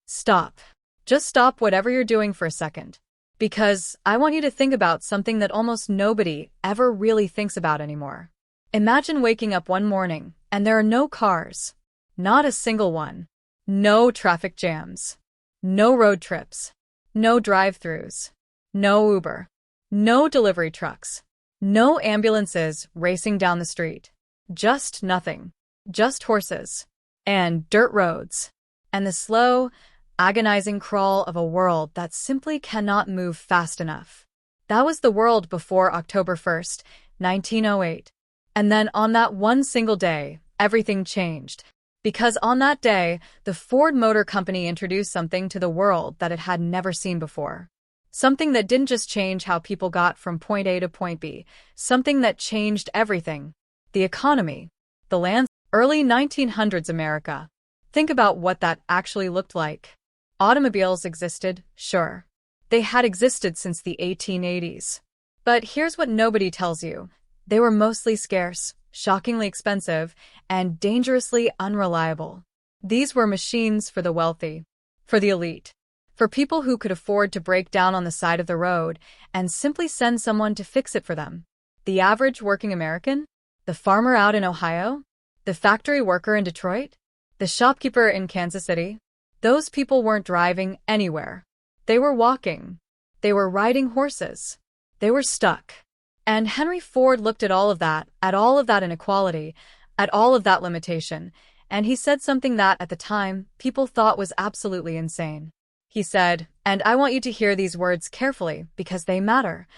Stop. Just stop whatever you're doing for a second. Because I want you to think about something that almost nobody ever really thinks about anymore. Imagine waking up one morning and there are no cars. Not a single one. No traffic jams. No road trips. No drive-thrus. No Uber. No delivery trucks. No ambulances racing down the street. Just nothing. Just horses. And dirt roads. And the slow, agonizing crawl of a world that simply cannot move fast enough. That was the world before October 1st, 1908. And then on that one single day, everything changed. Because on that day, the Ford Motor Company introduced something to the world that it had never seen before. Something that didn't just change how people got from point A to point B. Something that changed everything. The economy. The landscape. Early 1900s America. Think about what that actually looked like. Automobiles existed, sure. They had existed since the 1880s. But here's what nobody tells you. They were mostly scarce, shockingly expensive, and dangerously unreliable. These were machines for the wealthy, for the elite, for people who could afford to break down on the side of the road and simply send someone to fix it for them. The average working American? The farmer out in Ohio? The factory worker in Detroit? The shopkeeper in Kansas City? Those people weren't driving anywhere. They were walking. They were riding horses. They were stuck. And Henry Ford looked at all of that inequality, at all of that limitation, and he said something that, at the time, people thought was absolutely insane. He said, and I want you to hear these words carefully because they matter,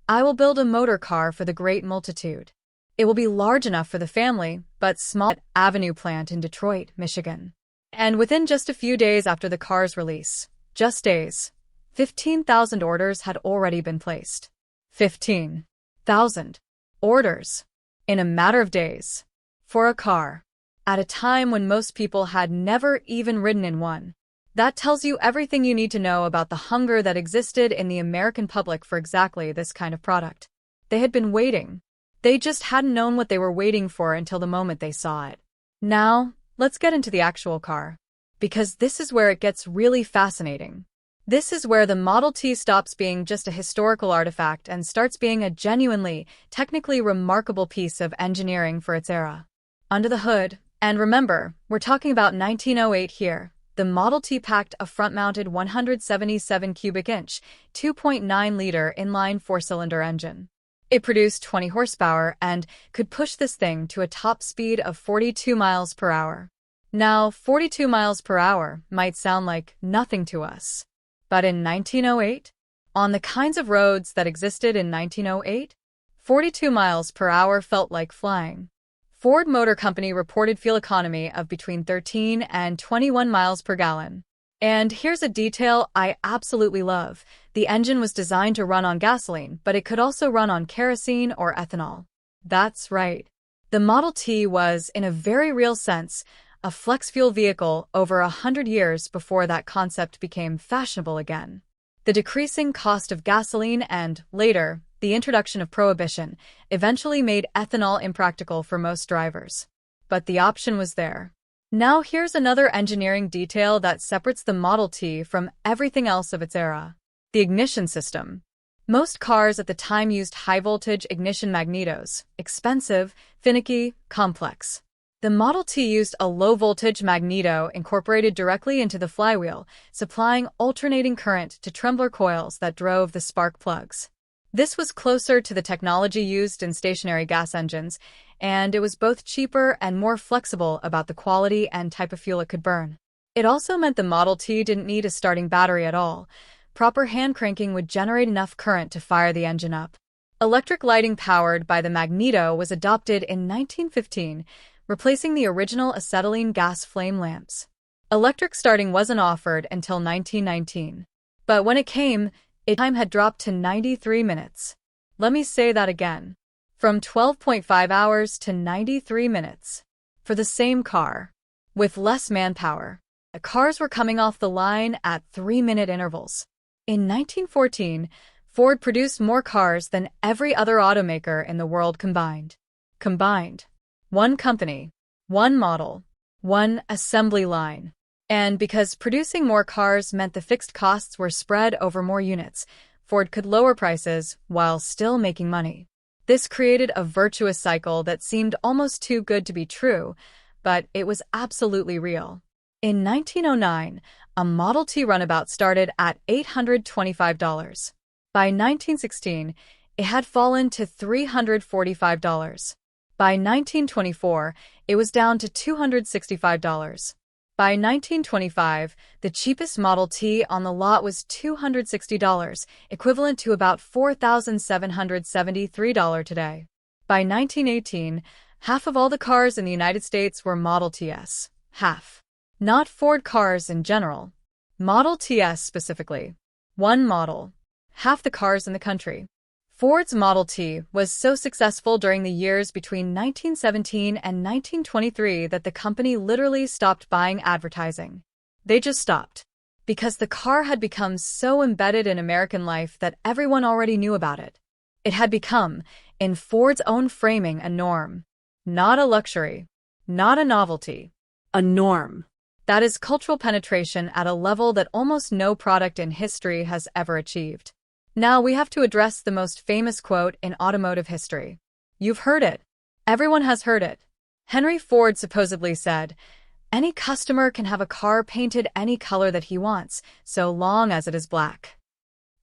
I will build a motor car for the great multitude. It will be large enough for the family, but small. Avenue plant in Detroit, Michigan. And within just a few days after the car's release, just days, 15,000 orders had already been placed. 15,000 orders in a matter of days for a car at a time when most people had never even ridden in one. That tells you everything you need to know about the hunger that existed in the American public for exactly this kind of product. They had been waiting. They just hadn't known what they were waiting for until the moment they saw it. Now, let's get into the actual car. Because this is where it gets really fascinating. This is where the Model T stops being just a historical artifact and starts being a genuinely, technically remarkable piece of engineering for its era. Under the hood, and remember, we're talking about 1908 here, the Model T packed a front-mounted 177 cubic inch, 2.9-liter inline four-cylinder engine. It produced 20 horsepower and could push this thing to a top speed of 42 miles per hour. Now, 42 miles per hour might sound like nothing to us. But in 1908, on the kinds of roads that existed in 1908, 42 miles per hour felt like flying. Ford Motor Company reported fuel economy of between 13 and 21 miles per gallon. And here's a detail I absolutely love. The engine was designed to run on gasoline, but it could also run on kerosene or ethanol. That's right. The Model T was, in a very real sense, a flex-fuel vehicle over 100 years before that concept became fashionable again. The decreasing cost of gasoline and, later, the introduction of prohibition eventually made ethanol impractical for most drivers. But the option was there. Now here's another engineering detail that separates the Model T from everything else of its era. The ignition system. Most cars at the time used high-voltage ignition magnetos, expensive, finicky, complex. The Model T used a low-voltage magneto incorporated directly into the flywheel, supplying alternating current to trembler coils that drove the spark plugs. This was closer to the technology used in stationary gas engines, and it was both cheaper and more flexible about the quality and type of fuel it could burn. It also meant the Model T didn't need a starting battery at all. Proper hand cranking would generate enough current to fire the engine up. Electric lighting powered by the magneto was adopted in 1915, replacing the original acetylene gas flame lamps. Electric starting wasn't offered until 1919. But when it came, its time had dropped to 93 minutes. Let me say that again. From 12.5 hours to 93 minutes. For the same car. With less manpower. The cars were coming off the line at 3-minute intervals. In 1914, Ford produced more cars than every other automaker in the world combined. One company, one model, one assembly line. And because producing more cars meant the fixed costs were spread over more units, Ford could lower prices while still making money. This created a virtuous cycle that seemed almost too good to be true, but it was absolutely real. In 1909, a Model T runabout started at $825. By 1916, it had fallen to $345. By 1924, it was down to $265. By 1925, the cheapest Model T on the lot was $260, equivalent to about $4,773 today. By 1918, half of all the cars in the United States were Model Ts. Half. Not Ford cars in general. Model Ts specifically. One model. Half the cars in the country. Ford's Model T was so successful during the years between 1917 and 1923 that the company literally stopped buying advertising. They just stopped. Because the car had become so embedded in American life that everyone already knew about it. It had become, in Ford's own framing, a norm. Not a luxury. Not a novelty. A norm. That is cultural penetration at a level that almost no product in history has ever achieved. Now we have to address the most famous quote in automotive history. You've heard it. Everyone has heard it. Henry Ford supposedly said, "Any customer can have a car painted any color that he wants, so long as it is black."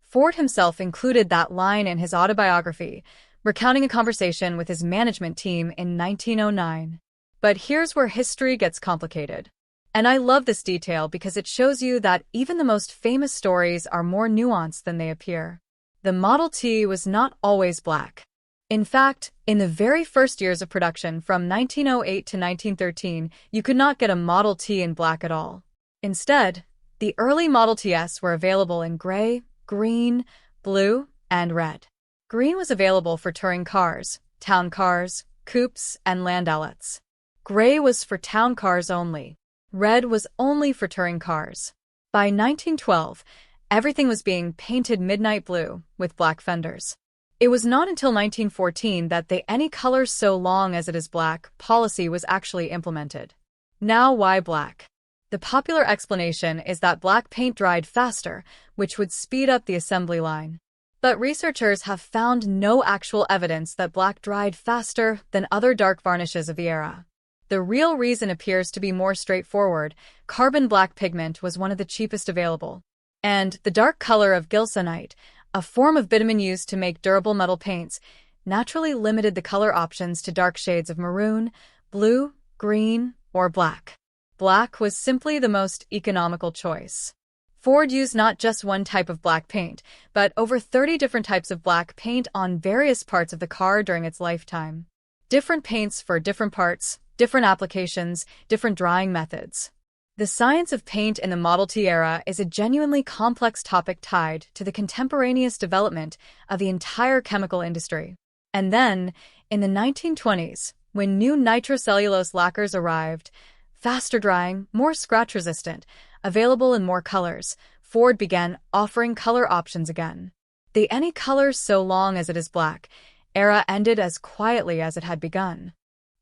Ford himself included that line in his autobiography, recounting a conversation with his management team in 1909. But here's where history gets complicated. And I love this detail because it shows you that even the most famous stories are more nuanced than they appear. The Model T was not always black. In fact, in the very first years of production from 1908 to 1913, you could not get a Model T in black at all. Instead, the early Model Ts were available in gray, green, blue, and red. Green was available for touring cars, town cars, coupes, and landaulettes. Gray was for town cars only. Red was only for touring cars. By 1912, everything was being painted midnight blue with black fenders. It was not until 1914 that the "any color so long as it is black" policy was actually implemented. Now, why black? The popular explanation is that black paint dried faster, which would speed up the assembly line. But researchers have found no actual evidence that black dried faster than other dark varnishes of the era. The real reason appears to be more straightforward. Carbon black pigment was one of the cheapest available. And the dark color of gilsonite, a form of bitumen used to make durable metal paints, naturally limited the color options to dark shades of maroon, blue, green, or black. Black was simply the most economical choice. Ford used not just one type of black paint, but over 30 different types of black paint on various parts of the car during its lifetime. Different paints for different parts, different applications, different drying methods. The science of paint in the Model T era is a genuinely complex topic tied to the contemporaneous development of the entire chemical industry. And then, in the 1920s, when new nitrocellulose lacquers arrived, faster drying, more scratch-resistant, available in more colors, Ford began offering color options again. The "any color so long as it is black" era ended as quietly as it had begun.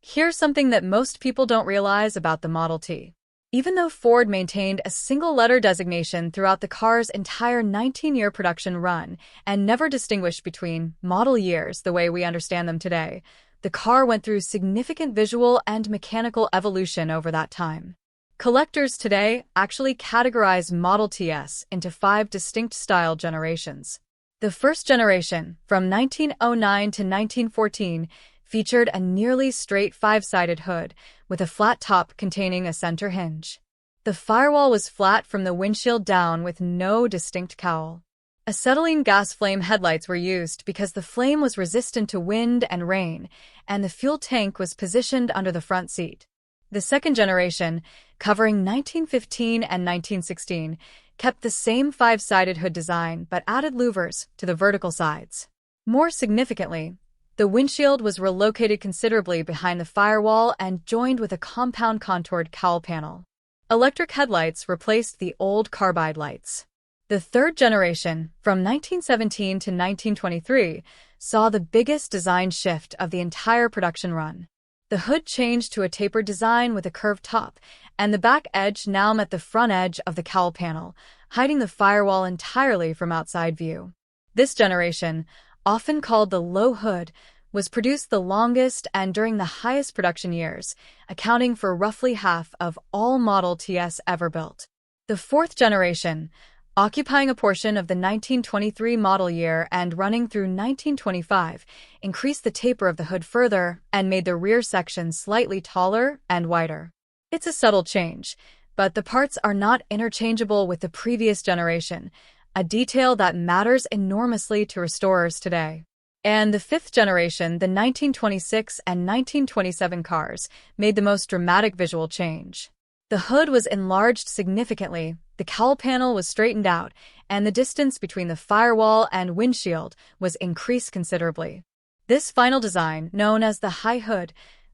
Here's something that most people don't realize about the Model T. Even though Ford maintained a single-letter designation throughout the car's entire 19-year production run and never distinguished between model years the way we understand them today, the car went through significant visual and mechanical evolution over that time. Collectors today actually categorize Model Ts into 5 distinct style generations. The first generation, from 1909 to 1914, featured a nearly straight 5-sided hood with a flat top containing a center hinge. The firewall was flat from the windshield down with no distinct cowl. Acetylene gas flame headlights were used because the flame was resistant to wind and rain, and the fuel tank was positioned under the front seat. The second generation, covering 1915 and 1916, kept the same 5-sided hood design but added louvers to the vertical sides. More significantly, the windshield was relocated considerably behind the firewall and joined with a compound contoured cowl panel. Electric headlights replaced the old carbide lights. The third generation, from 1917 to 1923, saw the biggest design shift of the entire production run. The hood changed to a tapered design with a curved top, and the back edge now met the front edge of the cowl panel, hiding the firewall entirely from outside view. This generation, often called the low hood, was produced the longest and during the highest production years, accounting for roughly half of all Model Ts ever built. The fourth generation, occupying a portion of the 1923 model year and running through 1925, increased the taper of the hood further and made the rear section slightly taller and wider. It's a subtle change, but the parts are not interchangeable with the previous generation, a detail that matters enormously to restorers today. And the fifth generation, the 1926 and 1927 cars, made the most dramatic visual change. The hood was enlarged significantly, the cowl panel was straightened out, and the distance between the firewall and windshield was increased considerably. This final design, known as the high hood,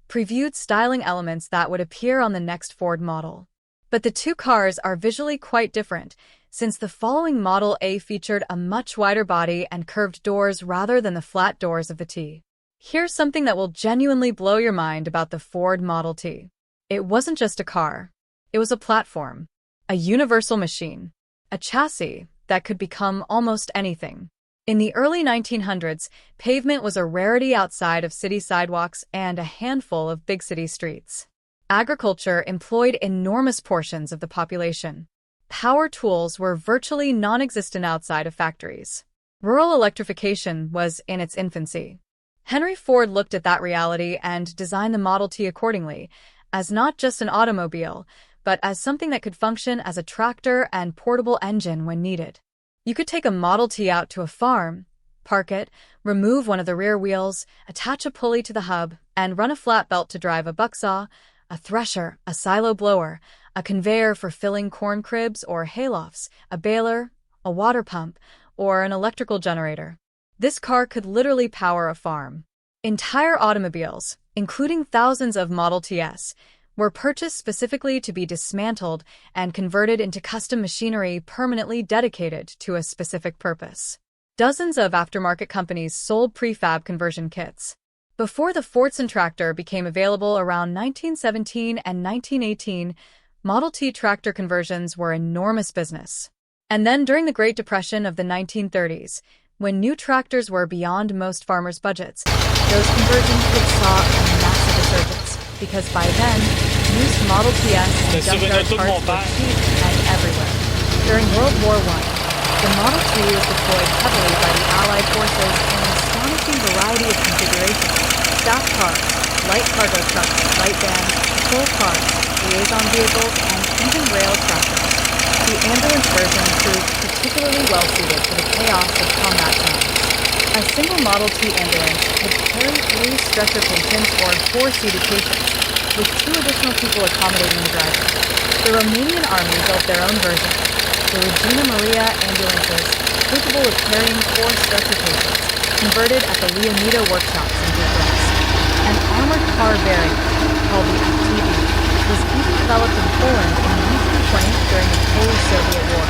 previewed styling elements that would appear on the next Ford model. But the two cars are visually quite different, since the following Model A featured a much wider body and curved doors rather than the flat doors of the T. Here's something that will genuinely blow your mind about the Ford Model T. It wasn't just a car. It was a platform, a universal machine, a chassis that could become almost anything. In the early 1900s, pavement was a rarity outside of city sidewalks and a handful of big city streets. Agriculture employed enormous portions of the population. Power tools were virtually non-existent outside of factories. Rural electrification was in its infancy. Henry Ford looked at that reality and designed the Model T accordingly, as not just an automobile, but as something that could function as a tractor and portable engine when needed. You could take a Model T out to a farm, park it, remove one of the rear wheels, attach a pulley to the hub, and run a flat belt to drive a bucksaw, a thresher, a silo blower, a conveyor for filling corn cribs or haylofts, a baler, a water pump, or an electrical generator. This car could literally power a farm. Entire automobiles, including thousands of Model Ts, were purchased specifically to be dismantled and converted into custom machinery permanently dedicated to a specific purpose. Dozens of aftermarket companies sold prefab conversion kits. Before the Fordson tractor became available around 1917 and 1918, Model T tractor conversions were enormous business. And then during the Great Depression of the 1930s, when new tractors were beyond most farmers' budgets, those conversion kits saw a massive resurgence, because by then, used Model Ts and junkyard parts were cheap and everywhere. During World War I, the Model T was deployed heavily by the Allied forces in an astonishing variety of configurations: staff cars, light cargo trucks, light vans, patrol cars, liaison vehicles, and even rail tractors. The ambulance version proved particularly well-suited for the chaos of combat zones. A single Model T ambulance could carry 3 stretcher patients or 4-seated patients, with 2 additional people accommodating the driver. The Romanian army built their own version, the Regina Maria ambulances, capable of carrying 4 stretcher patients, converted at the Leonida workshops in Bucharest. An armored car variant, called the FTV, was even developed in Poland in 1920 during the Polish-Soviet War.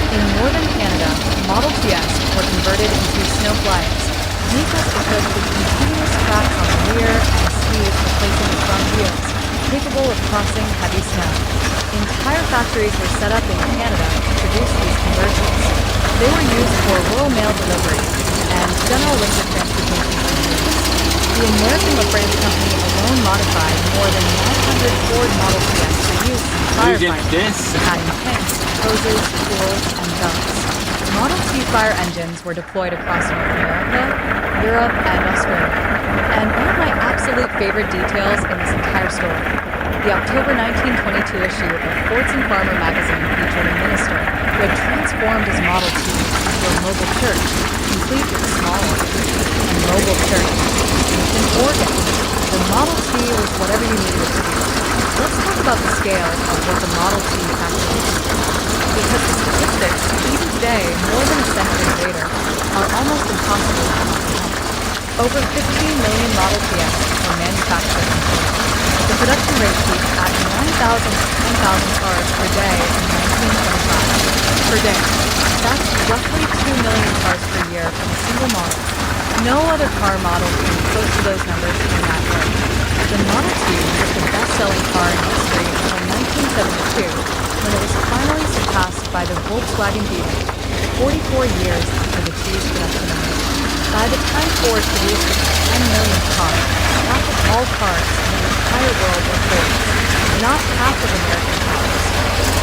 In northern Canada, Model Ts were converted into snowflyers, vehicles equipped with continuous tracks on the rear and skis replacing the front wheels, capable of crossing heavy snow. Entire factories were set up in Canada to produce these conversions. They were used for rural mail delivery and general winter transportation facilities. The American LaFrance company alone modified more than 900 Ford Model Ts for use in firefighting, adding tanks, hoses, tools, and guns. Model T fire engines were deployed across North America, Europe, and Australia. And one of my absolute favorite details in this entire story, the October 1922 issue of Fordson Farmer magazine featured a minister who had transformed his Model T into a mobile church, complete with a small organ. A mobile church. In Oregon, the Model T was whatever you needed it to be. Let's talk about the scale of what the Model T actually is. Because the statistics, even today, more than a century later, are almost impossible to comprehend. Over 15 million Model Ts were manufactured in total. The production rate peaked at 9,000 to 10,000 cars per day in 1925. Per day. That's roughly 2 million cars per year from a single model. No other car model came close to those numbers in that way. The Model T was the best-selling car in history until 1972, when it was finally surpassed by the Volkswagen Beetle, 44 years after the T's production ended. By the time Ford produced its 10 millionth car, half of all cars in the entire world were Fords. Not half of American cars,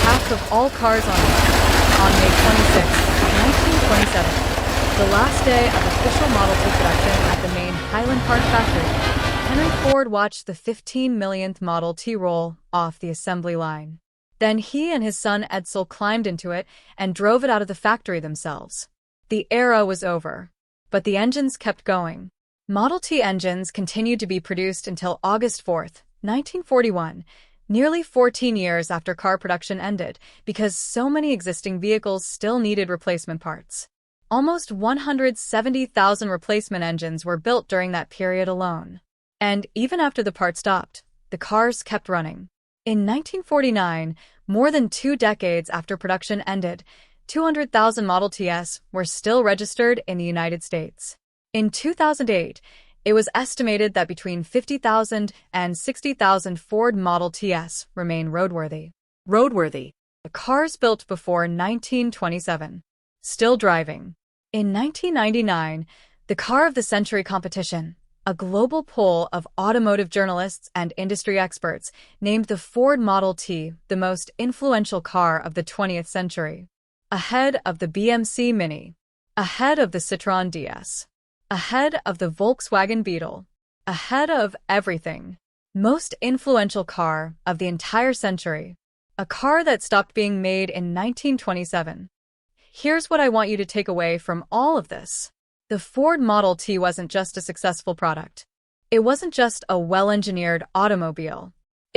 half of all cars on Earth. On May 26, 1927, the last day of official Model T production at the main Highland Park factory, Henry Ford watched the 15 millionth Model T roll off the assembly line. Then he and his son Edsel climbed into it and drove it out of the factory themselves. The era was over, but the engines kept going. Model T engines continued to be produced until August 4, 1941, nearly 14 years after car production ended, because so many existing vehicles still needed replacement parts. Almost 170,000 replacement engines were built during that period alone. And even after the parts stopped, the cars kept running. In 1949, more than 2 decades after production ended, 200,000 Model Ts were still registered in the United States. In 2008, it was estimated that between 50,000 and 60,000 Ford Model Ts remain roadworthy. The cars built before 1927. Still driving. In 1999, the Car of the Century competition, a global poll of automotive journalists and industry experts, named the Ford Model T the most influential car of the 20th century. Ahead of the BMC Mini. Ahead of the Citroën DS. Ahead of the Volkswagen Beetle. Ahead of everything. Most influential car of the entire century. A car that stopped being made in 1927. Here's what I want you to take away from all of this. The Ford Model T wasn't just a successful product. It wasn't just a well-engineered automobile.